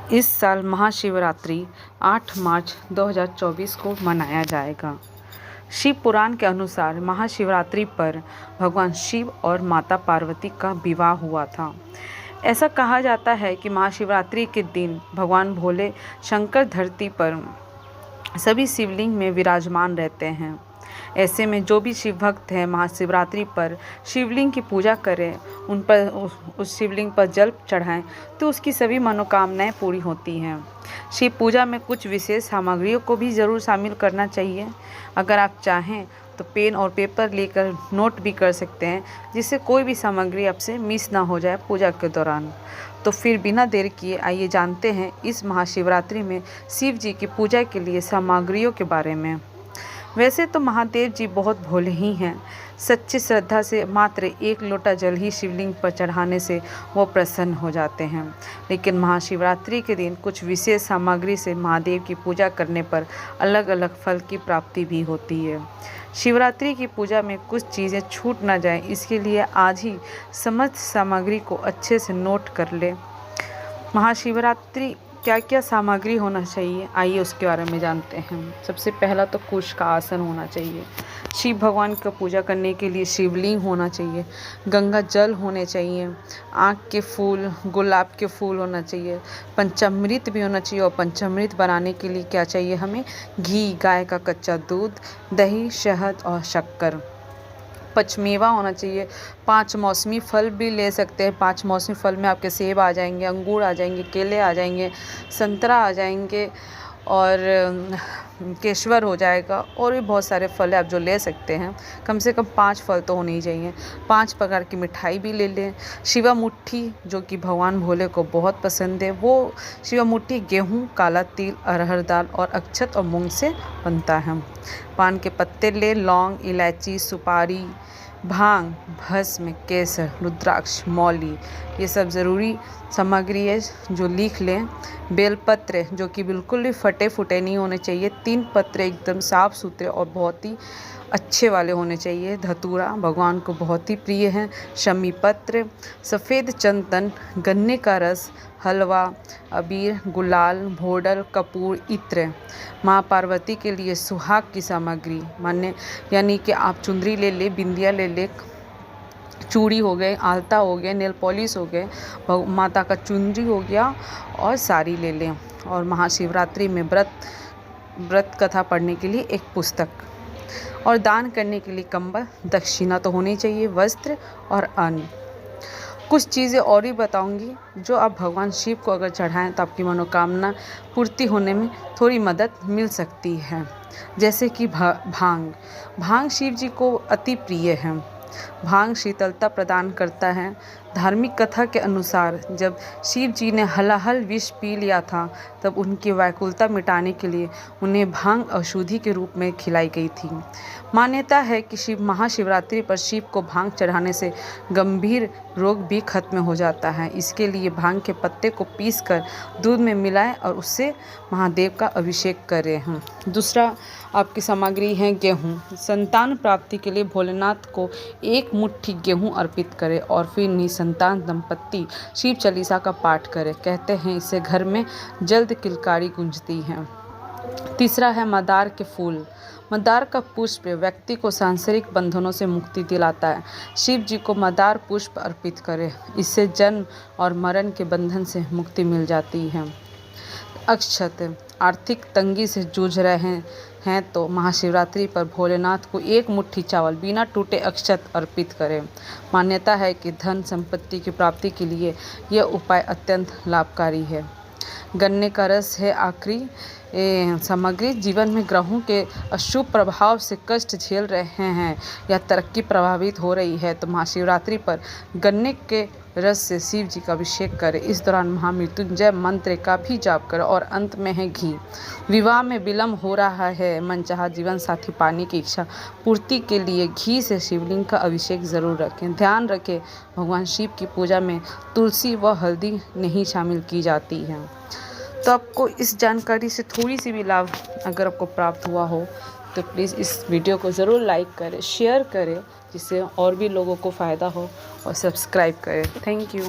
इस साल महाशिवरात्रि 8 मार्च 2024 को मनाया जाएगा। शिव पुराण के अनुसार महाशिवरात्रि पर भगवान शिव और माता पार्वती का विवाह हुआ था। ऐसा कहा जाता है कि महाशिवरात्रि के दिन भगवान भोले शंकर धरती पर सभी शिवलिंग में विराजमान रहते हैं। ऐसे में जो भी शिव भक्त हैं महाशिवरात्रि पर शिवलिंग की पूजा करें, उन पर उस शिवलिंग पर जल चढ़ाएं तो उसकी सभी मनोकामनाएं पूरी होती हैं। शिव पूजा में कुछ विशेष सामग्रियों को भी ज़रूर शामिल करना चाहिए। अगर आप चाहें तो पेन और पेपर लेकर नोट भी कर सकते हैं, जिससे कोई भी सामग्री आपसे मिस ना हो जाए पूजा के दौरान। तो फिर बिना देर किए आइए जानते हैं इस महाशिवरात्रि में शिव जी की पूजा के लिए सामग्रियों के बारे में। वैसे तो महादेव जी बहुत भोले ही हैं। सच्ची श्रद्धा से मात्र एक लोटा जल ही शिवलिंग पर चढ़ाने से वो प्रसन्न हो जाते हैं। लेकिन महाशिवरात्रि के दिन कुछ विशेष सामग्री से महादेव की पूजा करने पर अलग अलग फल की प्राप्ति भी होती है। शिवरात्रि की पूजा में कुछ चीज़ें छूट ना जाएं, इसके लिए आज ही समस्त सामग्री को अच्छे से नोट कर लें। महाशिवरात्रि क्या क्या सामग्री होना चाहिए, आइए उसके बारे में जानते हैं। सबसे पहला तो कुश का आसन होना चाहिए। शिव भगवान का पूजा करने के लिए शिवलिंग होना चाहिए, गंगा जल होने चाहिए, आँख के फूल, गुलाब के फूल होना चाहिए, पंचामृत भी होना चाहिए। और पंचामृत बनाने के लिए क्या चाहिए हमें? घी, गाय का कच्चा दूध, दही, शहद और शक्कर। पचमेवा होना चाहिए। 5 मौसमी फल भी ले सकते हैं। 5 मौसमी फल में आपके सेब आ जाएंगे, अंगूर आ जाएंगे, केले आ जाएंगे, संतरा आ जाएंगे और केसवर हो जाएगा। और भी बहुत सारे फल आप जो ले सकते हैं। कम से कम 5 फल तो होने ही चाहिए। 5 प्रकार की मिठाई भी ले लें। शिवा मुट्ठी जो कि भगवान भोले को बहुत पसंद है, वो शिवा मुट्ठी गेहूँ, काला तिल, अरहर दाल और अक्षत और मूंग से बनता है। पान के पत्ते ले, लौंग, इलायची, सुपारी, भांग, भस्म, केसर, रुद्राक्ष, मौली, ये सब ज़रूरी सामग्री है जो लिख लें। बेलपत्र जो कि बिल्कुल भी फटे फुटे नहीं होने चाहिए। 3 पत्र एकदम साफ सुथरे और बहुत ही अच्छे वाले होने चाहिए। धतूरा भगवान को बहुत ही प्रिय है। शमी पत्र, सफ़ेद चंदन, गन्ने का रस, हलवा, अबीर, गुलाल, भोडल, कपूर, इत्र। माँ पार्वती के लिए सुहाग की सामग्री मान्य, यानी कि आप चुंदरी ले ले, बिंदिया ले ले, चूड़ी हो गए, आलता हो गए, नेल पॉलिश हो गए, माता का चुंदरी हो गया और साड़ी ले लें। और महाशिवरात्रि में व्रत कथा पढ़ने के लिए एक पुस्तक और दान करने के लिए कंबल, दक्षिणा तो होनी चाहिए, वस्त्र और अन्न। कुछ चीज़ें और भी बताऊंगी जो आप भगवान शिव को अगर चढ़ाएं तो आपकी मनोकामना पूर्ति होने में थोड़ी मदद मिल सकती है। जैसे कि भांग शिव जी को अति प्रिय है। भांग शीतलता प्रदान करता है। धार्मिक कथा के अनुसार जब शिव जी ने हलाहल विष पी लिया था तब उनकी व्याकुलता मिटाने के लिए उन्हें भांग औषधि के रूप में खिलाई गई थी। मान्यता है कि महाशिवरात्रि पर शिव को भांग चढ़ाने से गंभीर रोग भी खत्म हो जाता है। इसके लिए भांग के पत्ते को पीसकर दूध में मिलाएं और उससे महादेव का अभिषेक करें। दूसरा आपकी सामग्री है गेहूँ। संतान प्राप्ति के लिए भोलेनाथ को 1 मुट्ठी गेहूँ अर्पित करें और फिर निसंतान दंपत्ति शिव चालीसा का पाठ करें। कहते हैं इससे घर में जल्द किलकारी गूंजती है। तीसरा है मंदार के फूल। मंदार का पुष्प व्यक्ति को सांसारिक बंधनों से मुक्ति दिलाता है। शिव जी को मंदार पुष्प अर्पित करें, इससे जन्म और मरण के बंधन से मुक्ति मिल जाती है। अक्षत, आर्थिक तंगी से जूझ रहे हैं तो महाशिवरात्रि पर भोलेनाथ को 1 मुट्ठी चावल बिना टूटे अक्षत अर्पित करें। मान्यता है कि धन संपत्ति की प्राप्ति के लिए यह उपाय अत्यंत लाभकारी है। गन्ने का रस है आखिरी सामग्री। जीवन में ग्रहों के अशुभ प्रभाव से कष्ट झेल रहे हैं या तरक्की प्रभावित हो रही है तो महाशिवरात्रि पर गन्ने के रस से शिव जी का अभिषेक करें। इस दौरान महामृत्युंजय मंत्र का भी जाप करें। और अंत में है घी। विवाह में विलम्ब हो रहा है, मनचाहा जीवन साथी पाने की इच्छा पूर्ति के लिए घी से शिवलिंग का अभिषेक जरूर रखें। ध्यान रखें भगवान शिव की पूजा में तुलसी व हल्दी नहीं शामिल की जाती है। तो आपको इस जानकारी से थोड़ी सी भी लाभ अगर आपको प्राप्त हुआ हो तो प्लीज़ इस वीडियो को ज़रूर लाइक करें, शेयर करें, जिससे और भी लोगों को फ़ायदा हो, और सब्सक्राइब करें। Thank you.